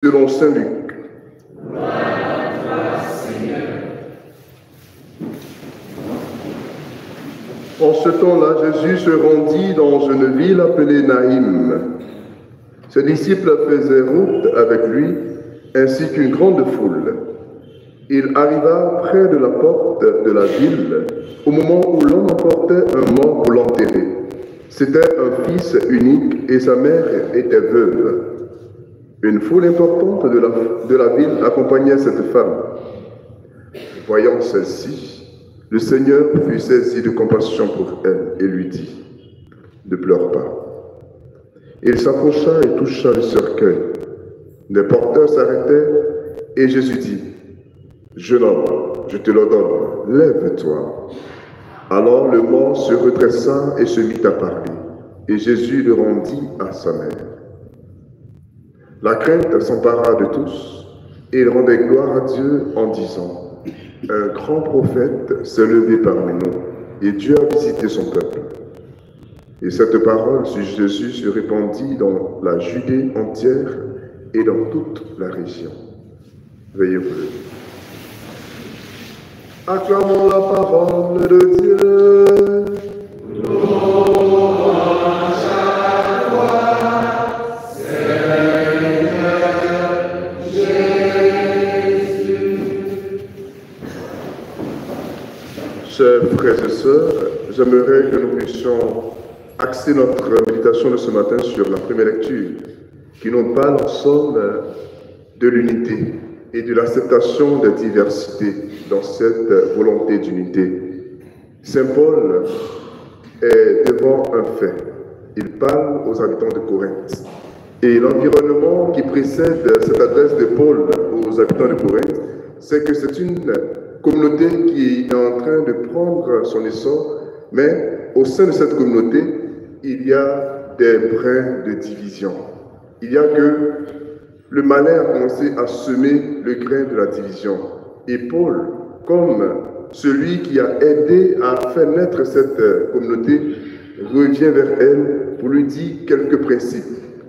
Selon saint Luc. En ce temps-là, Jésus se rendit dans une ville appelée Naïm. Ses disciples faisaient route avec lui, ainsi qu'une grande foule. Il arriva près de la porte de la ville, au moment où l'on emportait un mort pour l'enterrer. C'était un fils unique et sa mère était veuve. Une foule importante de la ville accompagnait cette femme. Voyant celle-ci, le Seigneur fut saisi de compassion pour elle et lui dit « Ne pleure pas ». Il s'approcha et toucha le cercueil. Les porteurs s'arrêtèrent et Jésus dit « Jeune homme, je te l'ordonne, lève-toi ». Alors le mort se redressa et se mit à parler, et Jésus le rendit à sa mère. La crainte s'empara de tous, et ils rendaient gloire à Dieu en disant « Un grand prophète s'est levé parmi nous, et Dieu a visité son peuple. » Et cette parole sur Jésus se répandit dans la Judée entière et dans toute la région. Veuillez vous lever. Acclamons la parole de Dieu. Chers frères et sœurs, j'aimerais que nous puissions axer notre méditation de ce matin sur la première lecture, qui nous parle en somme de l'unité et de l'acceptation des diversités dans cette volonté d'unité. Saint Paul est devant un fait. Il parle aux habitants de Corinthe. Et l'environnement qui précède cette adresse de Paul aux habitants de Corinthe, c'est que c'est une communauté qui est en train de prendre son essor, mais au sein de cette communauté, il y a des brins de division. Il y a que le malin a commencé à semer le grain de la division. Et Paul, comme celui qui a aidé à faire naître cette communauté, revient vers elle pour lui dire quelques principes.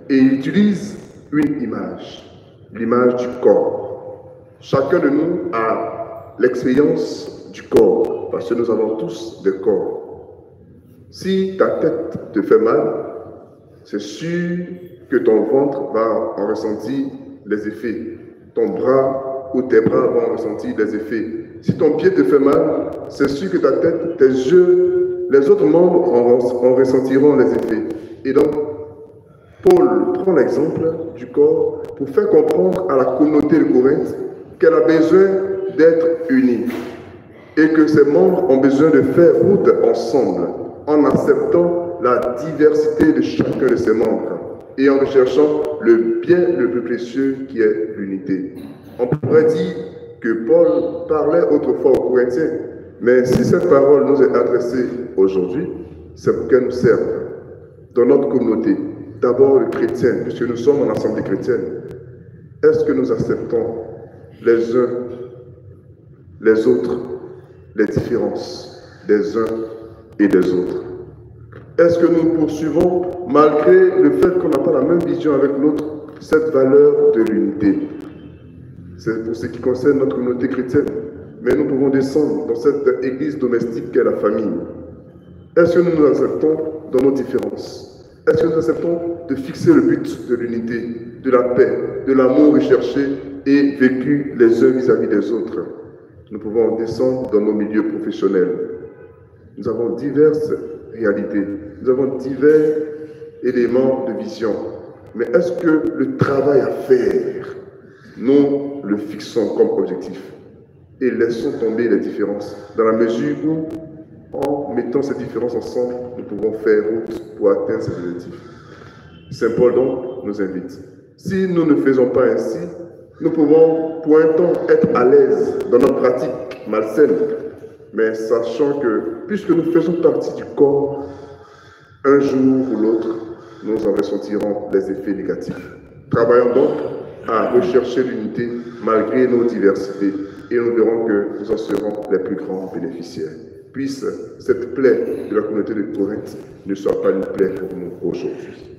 Et il utilise une image, l'image du corps. Chacun de nous a l'expérience du corps, parce que nous avons tous des corps. Si ta tête te fait mal, c'est sûr que ton ventre va en ressentir les effets. Ton bras ou tes bras vont en ressentir les effets. Si ton pied te fait mal, c'est sûr que ta tête, tes yeux, les autres membres en ressentiront les effets. Et donc, Paul prend l'exemple du corps pour faire comprendre à la communauté de Corinthe qu'elle a besoin d'être unie et que ses membres ont besoin de faire route ensemble en acceptant la diversité de chacun de ses membres et en recherchant le bien le plus précieux qui est l'unité. On pourrait dire que Paul parlait autrefois aux Corinthiens, mais si cette parole nous est adressée aujourd'hui, c'est pour qu'elle nous serve dans notre communauté. D'abord les chrétiens, puisque nous sommes en assemblée chrétienne. Est-ce que nous acceptons les uns les autres, les différences des uns et des autres? Est-ce que nous poursuivons, malgré le fait qu'on n'a pas la même vision avec l'autre, cette valeur de l'unité? C'est pour ce qui concerne notre communauté chrétienne. Mais nous pouvons descendre dans cette église domestique qu'est la famille. Est-ce que nous nous acceptons dans nos différences? Est-ce que nous acceptons de fixer le but de l'unité, de la paix, de l'amour recherché et vécu les uns vis-à-vis des autres? Nous pouvons descendre dans nos milieux professionnels. Nous avons diverses réalités, nous avons divers éléments de vision. Mais est-ce que le travail à faire, nous le fixons comme objectif et laissons tomber les différences dans la mesure où, en mettant ces différences ensemble, nous pouvons faire route pour atteindre ces objectifs? Saint Paul donc nous invite. Si nous ne faisons pas ainsi, nous pouvons, pour un temps, être à l'aise dans notre pratique malsaine, mais sachant que, puisque nous faisons partie du corps, un jour ou l'autre, nous en ressentirons les effets négatifs. Travaillons donc à rechercher l'unité malgré nos diversités, et nous verrons que nous en serons les plus grands bénéficiaires. Puisse cette plaie de la communauté de Corinthe ne soit pas une plaie pour nous aujourd'hui.